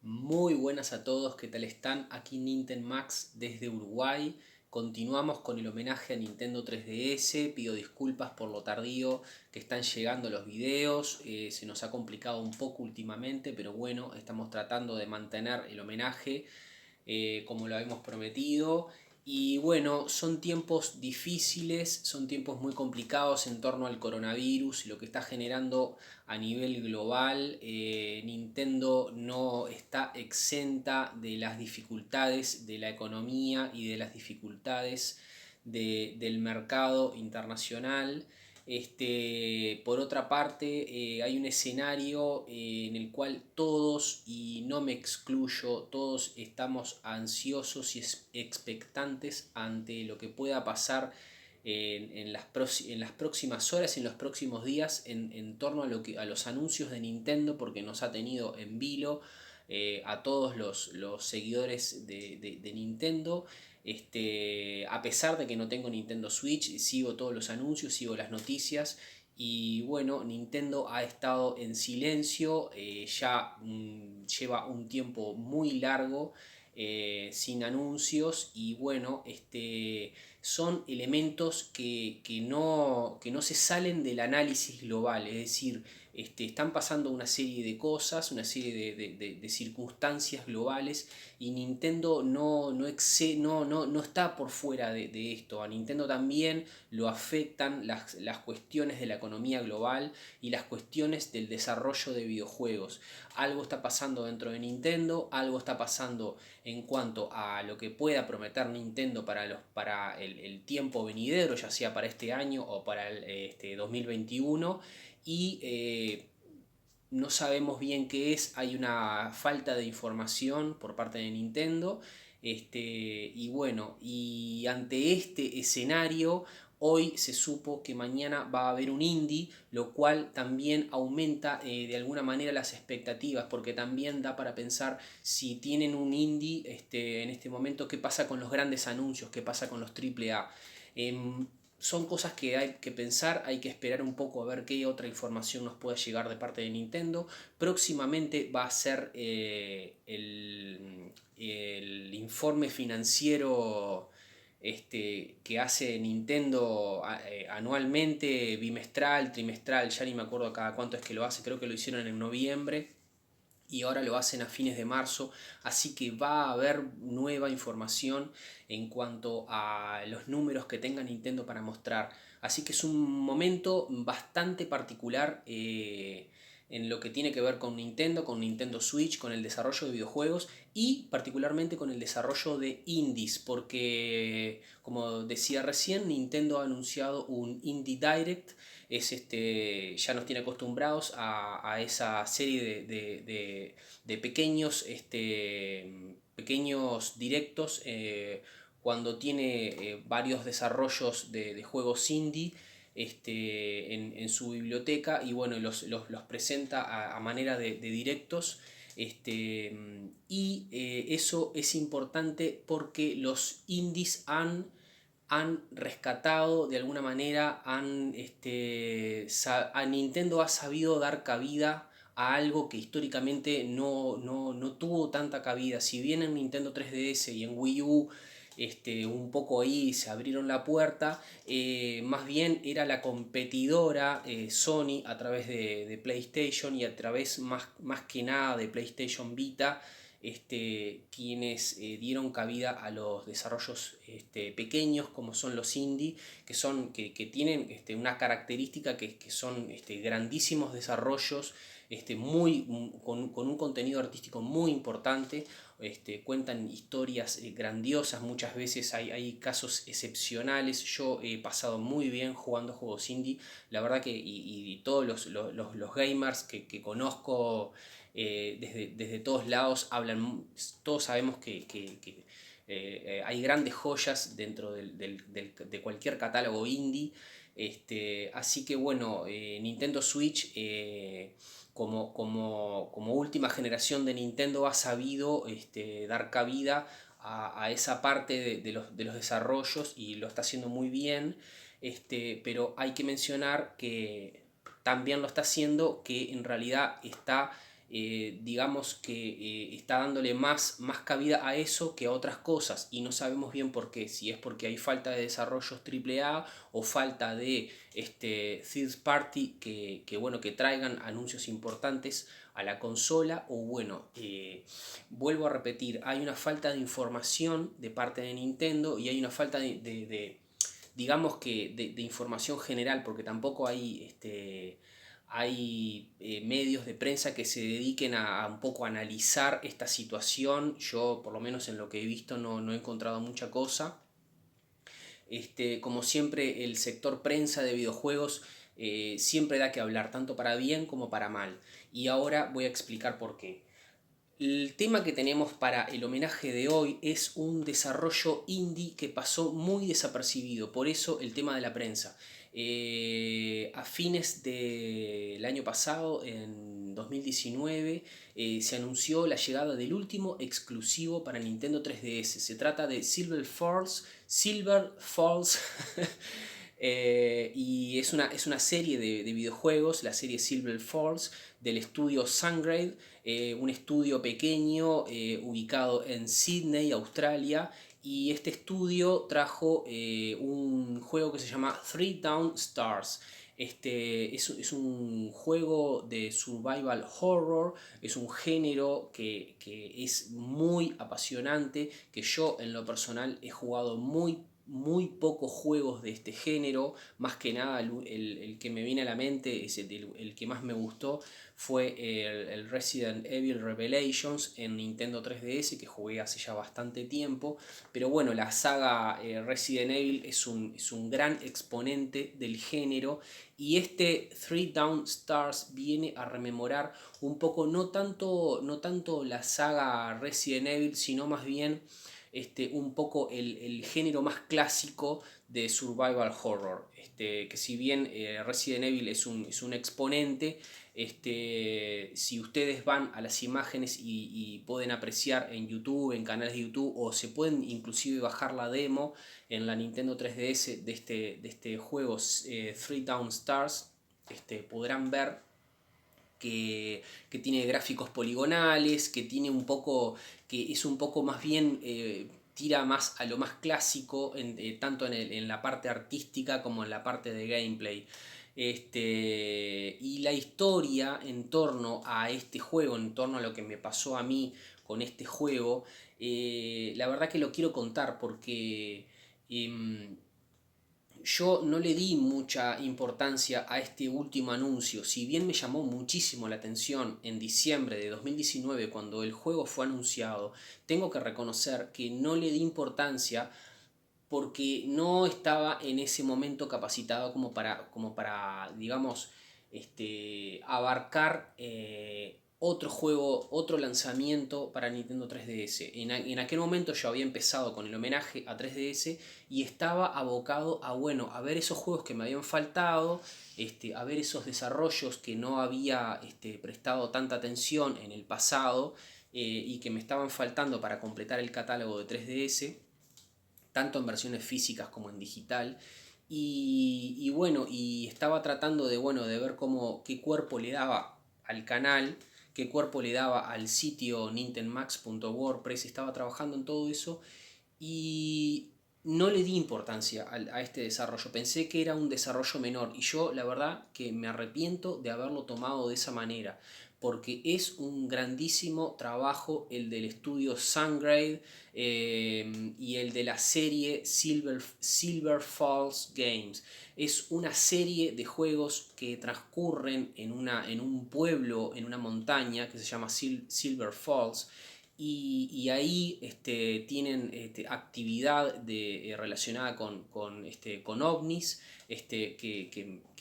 Muy buenas a todos, ¿qué tal están? Aquí Nintendo Max desde Uruguay. Continuamos con el homenaje a Nintendo 3DS. Pido disculpas por lo tardío que están llegando los videos. Se nos ha complicado un poco últimamente, pero bueno, estamos tratando de mantener el homenaje como lo habíamos prometido. Y bueno, son tiempos difíciles, son tiempos muy complicados en torno al coronavirus y lo que está generando a nivel global. Nintendo no está exenta de las dificultades de la economía y de las dificultades del mercado internacional. Por otra parte, hay un escenario en el cual todos, y no me excluyo, todos estamos ansiosos y expectantes ante lo que pueda pasar en las próximas horas, en los próximos días, en torno a los anuncios de Nintendo, porque nos ha tenido en vilo a todos los seguidores de Nintendo. A pesar de que no tengo Nintendo Switch, sigo todos los anuncios, sigo las noticias. Y bueno, Nintendo ha estado en silencio, ya lleva un tiempo muy largo sin anuncios. Y bueno, son elementos que no se salen del análisis global, es decir, están pasando una serie de cosas, una serie de circunstancias globales, y Nintendo no está por fuera de esto. A Nintendo también lo afectan las cuestiones de la economía global y las cuestiones del desarrollo de videojuegos. Algo está pasando dentro de Nintendo, algo está pasando en cuanto a lo que pueda prometer Nintendo para el tiempo venidero, ya sea para este año o para el 2021. Y no sabemos bien qué es, hay una falta de información por parte de Nintendo. Y bueno, y ante este escenario, hoy se supo que mañana va a haber un indie, lo cual también aumenta de alguna manera las expectativas, porque también da para pensar si tienen un indie en este momento, qué pasa con los grandes anuncios, qué pasa con los AAA. Son cosas que hay que pensar, hay que esperar un poco a ver qué otra información nos pueda llegar de parte de Nintendo. Próximamente va a ser el informe financiero que hace Nintendo anualmente, bimestral, trimestral, ya ni me acuerdo cada cuánto es que lo hace, creo que lo hicieron en noviembre y ahora lo hacen a fines de marzo, así que va a haber nueva información en cuanto a los números que tenga Nintendo para mostrar. Así que es un momento bastante particular en lo que tiene que ver con Nintendo Switch, con el desarrollo de videojuegos y particularmente con el desarrollo de indies, porque como decía recién, Nintendo ha anunciado un Indie Direct. Ya nos tiene acostumbrados a esa serie de pequeños, pequeños directos cuando tiene varios desarrollos de juegos indie en su biblioteca, y bueno, los presenta a manera de directos. Eso es importante porque los indies han rescatado de alguna manera, a Nintendo ha sabido dar cabida a algo que históricamente no tuvo tanta cabida. Si bien en Nintendo 3DS y en Wii U un poco ahí se abrieron la puerta, más bien era la competidora Sony a través de PlayStation y a través más que nada de PlayStation Vita, quienes dieron cabida a los desarrollos pequeños como son los indie, que tienen una característica que son grandísimos desarrollos, con un contenido artístico muy importante. Cuentan historias grandiosas, muchas veces hay casos excepcionales. Yo he pasado muy bien jugando juegos indie, la verdad que, y todos los gamers que conozco desde todos lados hablan, todos sabemos que hay grandes joyas dentro de cualquier catálogo indie. Así que bueno, Nintendo Switch, como última generación de Nintendo, ha sabido dar cabida a esa parte de los desarrollos y lo está haciendo muy bien. Pero hay que mencionar que también lo está haciendo, que en realidad está digamos que está dándole más cabida a eso que a otras cosas y no sabemos bien por qué, si es porque hay falta de desarrollos AAA o falta de third party bueno, que traigan anuncios importantes a la consola o bueno, vuelvo a repetir, hay una falta de información de parte de Nintendo y hay una falta digamos que de información general, porque tampoco hay medios de prensa que se dediquen a un poco a analizar esta situación. Yo, por lo menos en lo que he visto, no he encontrado mucha cosa. Como siempre, el sector prensa de videojuegos siempre da que hablar, tanto para bien como para mal. Y ahora voy a explicar por qué. El tema que tenemos para el homenaje de hoy es un desarrollo indie que pasó muy desapercibido, por eso el tema de la prensa. A fines del año pasado, en 2019, se anunció la llegada del último exclusivo para Nintendo 3DS. Se trata de Silver Falls y es una serie de videojuegos, la serie Silver Falls del estudio Sungrade, un estudio pequeño ubicado en Sydney, Australia, y este estudio trajo un juego que se llama Three Down Stars. Es un juego de survival horror, es un género que es muy apasionante, que yo en lo personal he jugado muy pocos juegos de este género. Más que nada el que me viene a la mente, es el que más me gustó, fue el Resident Evil Revelations en Nintendo 3DS, que jugué hace ya bastante tiempo. Pero bueno, la saga Resident Evil es un gran exponente del género, y este Three Down Stars viene a rememorar un poco, no tanto la saga Resident Evil, sino más bien un poco el género más clásico de survival horror. Que si bien Resident Evil es un exponente, si ustedes van a las imágenes y pueden apreciar en YouTube, en canales de YouTube, o se pueden inclusive bajar la demo en la Nintendo 3DS de este juego Three Down Stars, podrán ver que tiene gráficos poligonales, que tiene un poco, que es un poco más bien, tira más a lo más clásico, tanto en la parte artística como en la parte de gameplay. Y la historia en torno a este juego, en torno a lo que me pasó a mí con este juego, la verdad que lo quiero contar porque yo no le di mucha importancia a este último anuncio. Si bien me llamó muchísimo la atención en diciembre de 2019 cuando el juego fue anunciado, tengo que reconocer que no le di importancia porque no estaba en ese momento capacitado como para digamos, abarcar otro juego, otro lanzamiento para Nintendo 3DS. En aquel momento yo había empezado con el homenaje a 3DS y estaba abocado a, bueno, a ver esos juegos que me habían faltado, a ver esos desarrollos que no había prestado tanta atención en el pasado, y que me estaban faltando para completar el catálogo de 3DS, tanto en versiones físicas como en digital. Y bueno, y estaba tratando de, bueno, de ver qué cuerpo le daba al canal, qué cuerpo le daba al sitio nintendmax.wordpress. Estaba trabajando en todo eso y no le di importancia a este desarrollo. Pensé que era un desarrollo menor y yo la verdad que me arrepiento de haberlo tomado de esa manera, porque es un grandísimo trabajo el del estudio Sungrade, y el de la serie Silver Falls Games. Es una serie de juegos que transcurren en un pueblo, en una montaña que se llama Silver Falls, y ahí tienen actividad relacionada con ovnis,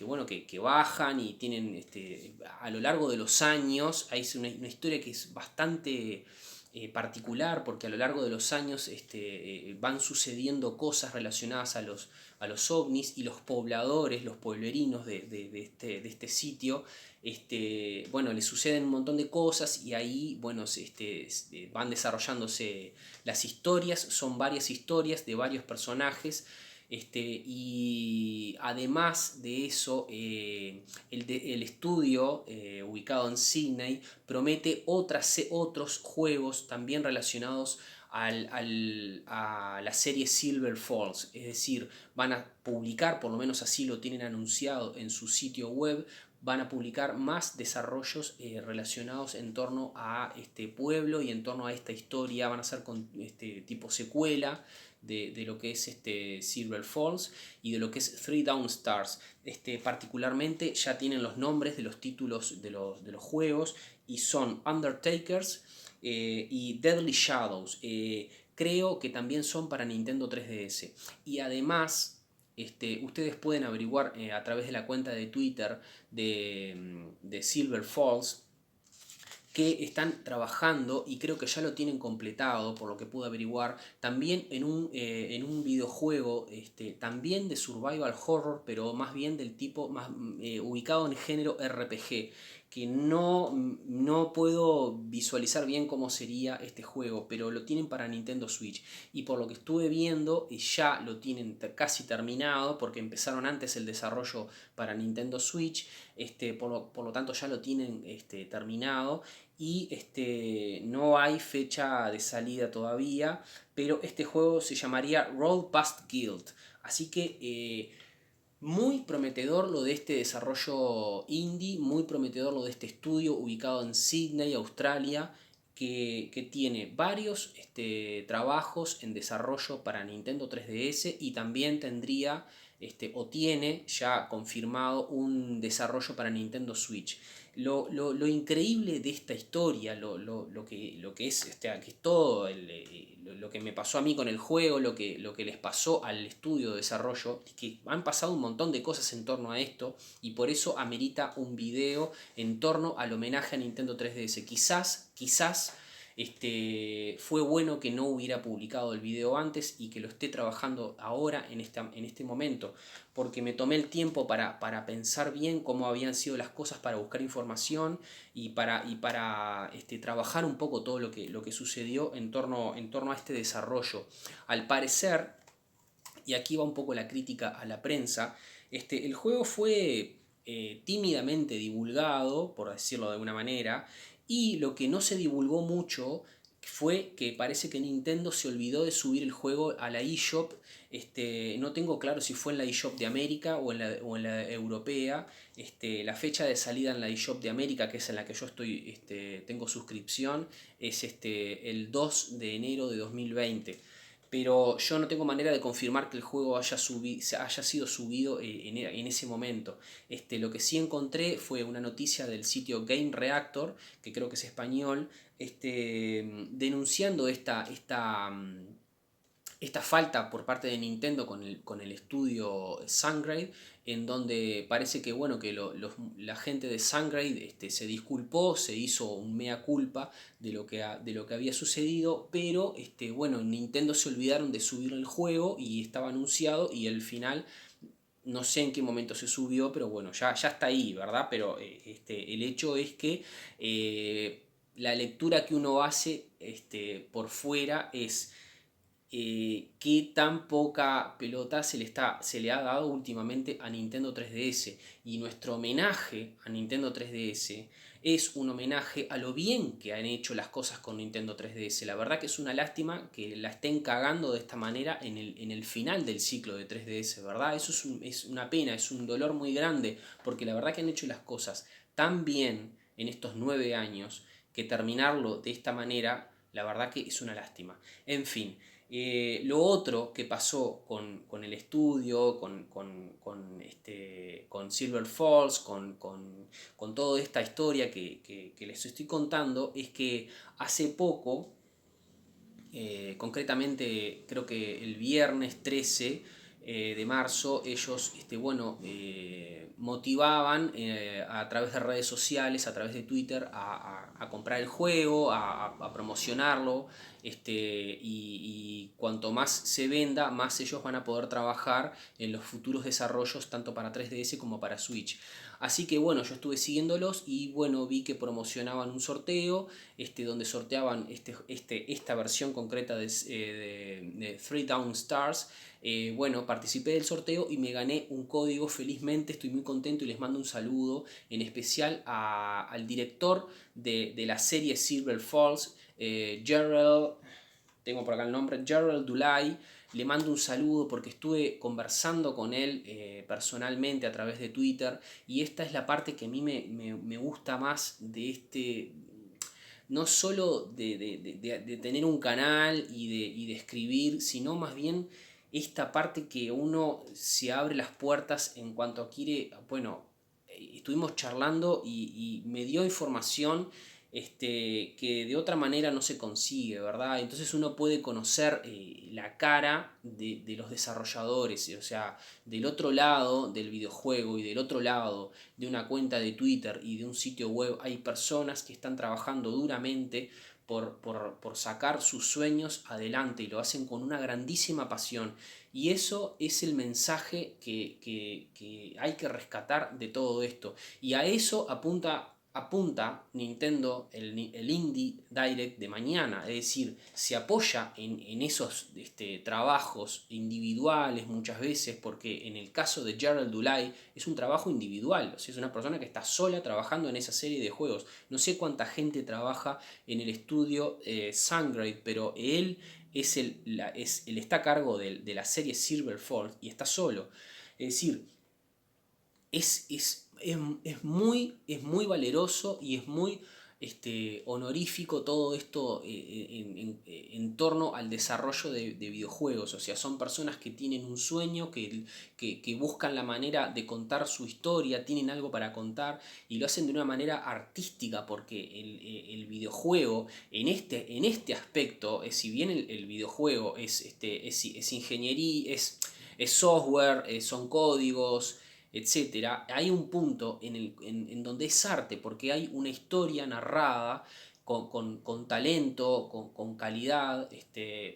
bueno, que bajan y tienen, a lo largo de los años, hay una historia que es bastante particular, porque a lo largo de los años van sucediendo cosas relacionadas a los ovnis, y los pobladores, los pueblerinos de este sitio, bueno, le suceden un montón de cosas, y ahí, bueno, van desarrollándose las historias. Son varias historias de varios personajes, Y además de eso, el estudio ubicado en Sydney promete otros juegos también relacionados a la serie Silver Falls. Es decir, van a publicar, por lo menos así lo tienen anunciado en su sitio web, van a publicar más desarrollos relacionados en torno a este pueblo y en torno a esta historia. Van a ser con tipo secuela de lo que es Silver Falls y de lo que es Three Down Stars. Particularmente ya tienen los nombres de los títulos de los juegos y son Undertakers y Deadly Shadows. Creo que también son para Nintendo 3DS. Y además, ustedes pueden averiguar a través de la cuenta de Twitter de Silver Falls que están trabajando, y creo que ya lo tienen completado, por lo que pude averiguar, también en un videojuego también de survival horror, pero más bien del tipo más ubicado en género RPG, que no puedo visualizar bien cómo sería este juego, pero lo tienen para Nintendo Switch. Y por lo que estuve viendo, ya lo tienen casi terminado, porque empezaron antes el desarrollo para Nintendo Switch, por lo tanto ya lo tienen terminado y no hay fecha de salida todavía, pero este juego se llamaría Roll Past Guild. Así que muy prometedor lo de este desarrollo indie, muy prometedor lo de este estudio ubicado en Sydney, Australia, que tiene varios trabajos en desarrollo para Nintendo 3DS y también tendría o tiene ya confirmado un desarrollo para Nintendo Switch. Lo increíble de esta historia, lo que es, que es todo lo que me pasó a mí con el juego, lo que les pasó al estudio de desarrollo, que han pasado un montón de cosas en torno a esto y por eso amerita un video en torno al homenaje a Nintendo 3DS. Quizás fue bueno que no hubiera publicado el video antes y que lo esté trabajando ahora en este momento, porque me tomé el tiempo para pensar bien cómo habían sido las cosas, para buscar información y para trabajar un poco todo lo que sucedió en torno a este desarrollo. Al parecer, y aquí va un poco la crítica a la prensa, el juego fue tímidamente divulgado, por decirlo de alguna manera, y lo que no se divulgó mucho fue que parece que Nintendo se olvidó de subir el juego a la eShop. No tengo claro si fue en la eShop de América o en la europea. La fecha de salida en la eShop de América, que es en la que yo tengo suscripción, es el 2 de enero de 2020. Pero yo no tengo manera de confirmar que el juego haya sido subido en ese momento. Lo que sí encontré fue una noticia del sitio Game Reactor, que creo que es español, denunciando esta falta por parte de Nintendo con el estudio Sungrade, en donde parece que, bueno, que la gente de Sungrade se disculpó, se hizo un mea culpa de lo que había sucedido, pero bueno, en Nintendo se olvidaron de subir el juego y estaba anunciado y el final no sé en qué momento se subió, pero bueno, ya está ahí, ¿verdad? Pero el hecho es que la lectura que uno hace por fuera es qué tan poca pelota se le ha dado últimamente a Nintendo 3DS. Y nuestro homenaje a Nintendo 3DS es un homenaje a lo bien que han hecho las cosas con Nintendo 3DS. La verdad que es una lástima que la estén cagando de esta manera en el final del ciclo de 3DS, ¿verdad? Eso es una pena, es un dolor muy grande, porque la verdad que han hecho las cosas tan bien en estos 9 años que terminarlo de esta manera, la verdad que es una lástima. En fin. Lo otro que pasó con el estudio, con Silver Falls, con toda esta historia que les estoy contando, es que hace poco, concretamente creo que el viernes 13 de marzo, ellos motivaban a través de redes sociales, a través de Twitter, a comprar el juego, a promocionarlo, y cuanto más se venda, más ellos van a poder trabajar en los futuros desarrollos tanto para 3DS como para Switch. Así que bueno, yo estuve siguiéndolos y bueno, vi que promocionaban un sorteo donde sorteaban esta versión concreta de Three Down Stars. Bueno, participé del sorteo y me gané un código felizmente, estoy muy contento y les mando un saludo en especial al director de la serie Silver Falls, Gerald, tengo por acá el nombre, Gerald Dulay. Le mando un saludo porque estuve conversando con él personalmente a través de Twitter y esta es la parte que a mí me gusta más de no solo de tener un canal y de escribir, sino más bien esta parte que uno se abre las puertas en cuanto quiere, bueno, estuvimos charlando y me dio información que de otra manera no se consigue, ¿verdad? Entonces uno puede conocer la cara de los desarrolladores, o sea, del otro lado del videojuego y del otro lado de una cuenta de Twitter y de un sitio web hay personas que están trabajando duramente por sacar sus sueños adelante y lo hacen con una grandísima pasión. Y eso es el mensaje que hay que rescatar de todo esto. Y a eso apunta Nintendo, el Indie Direct de mañana. Es decir, se apoya en esos trabajos individuales muchas veces, porque en el caso de Gerald Dulay es un trabajo individual. O sea, es una persona que está sola trabajando en esa serie de juegos. No sé cuánta gente trabaja en el estudio Sungrade, pero él está a cargo de la serie Silver Falls y está solo. Es decir, es muy valeroso y es muy honorífico todo esto en torno al desarrollo de videojuegos. O sea, son personas que tienen un sueño, que buscan la manera de contar su historia, tienen algo para contar y lo hacen de una manera artística porque el videojuego en este aspecto, si bien el videojuego es ingeniería, es software, son códigos, etcétera, hay un punto en donde es arte, porque hay una historia narrada con talento, con calidad,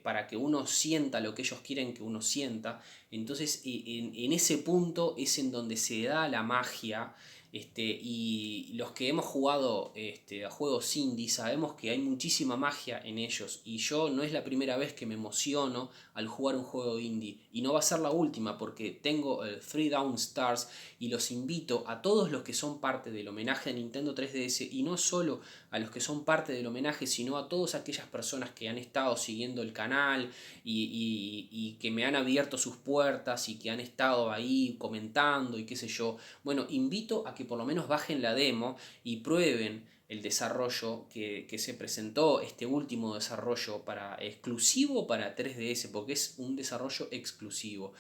para que uno sienta lo que ellos quieren que uno sienta. Entonces, en ese punto es en donde se da la magia. Y los que hemos jugado a juegos indie sabemos que hay muchísima magia en ellos. Y yo no es la primera vez que me emociono al jugar un juego indie. Y no va a ser la última porque tengo el Three Down Stars y los invito a todos los que son parte del homenaje a Nintendo 3DS y no solo a los que son parte del homenaje, sino a todas aquellas personas que han estado siguiendo el canal y que me han abierto sus puertas y que han estado ahí comentando y qué sé yo. Bueno, invito a que por lo menos bajen la demo y prueben el desarrollo que se presentó, este último desarrollo exclusivo para 3DS, porque es un desarrollo exclusivo.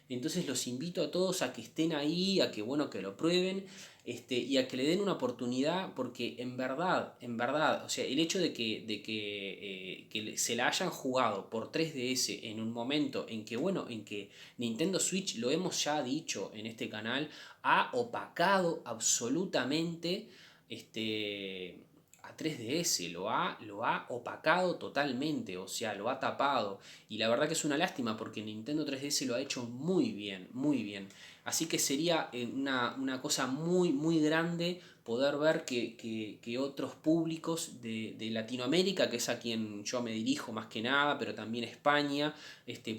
Entonces los invito a todos a que estén ahí, a que bueno, que lo prueben, y a que le den una oportunidad, porque en verdad, o sea, el hecho que se la hayan jugado por 3DS en un momento en que, bueno, en que Nintendo Switch, lo hemos ya dicho en este canal, ha opacado absolutamente a 3DS, lo ha opacado totalmente, o sea, lo ha tapado. Y la verdad que es una lástima porque Nintendo 3DS lo ha hecho muy bien, muy bien. Así que sería una cosa muy, muy grande poder ver que otros públicos de Latinoamérica, que es a quien yo me dirijo más que nada, pero también España,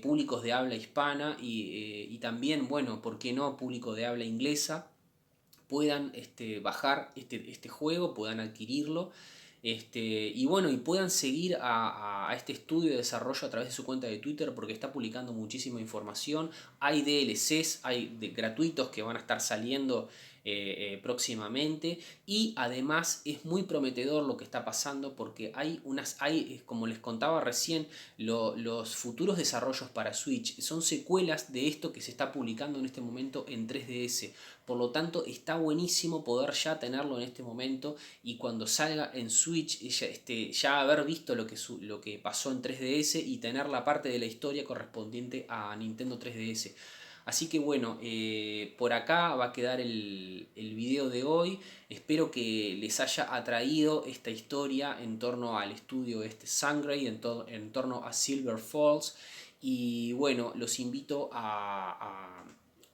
públicos de habla hispana y también, bueno, ¿por qué no? Público de habla inglesa, puedan bajar este juego, puedan adquirirlo. Y bueno, y puedan seguir a este estudio de desarrollo a través de su cuenta de Twitter porque está publicando muchísima información. Hay DLCs, gratuitos que van a estar saliendo próximamente. Y además es muy prometedor lo que está pasando porque como les contaba recién, los futuros desarrollos para Switch son secuelas de esto que se está publicando en este momento en 3DS. Por lo tanto, está buenísimo poder ya tenerlo en este momento y cuando salga en Switch ya haber visto lo que pasó en 3DS y tener la parte de la historia correspondiente a Nintendo 3DS. Así que bueno, por acá va a quedar el video de hoy. Espero que les haya atraído esta historia en torno al estudio Sungrade, en torno a Silver Falls. Y bueno, los invito a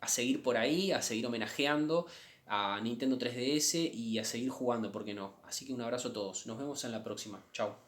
seguir por ahí, a seguir homenajeando a Nintendo 3DS y a seguir jugando, ¿por qué no? Así que un abrazo a todos. Nos vemos en la próxima. Chao.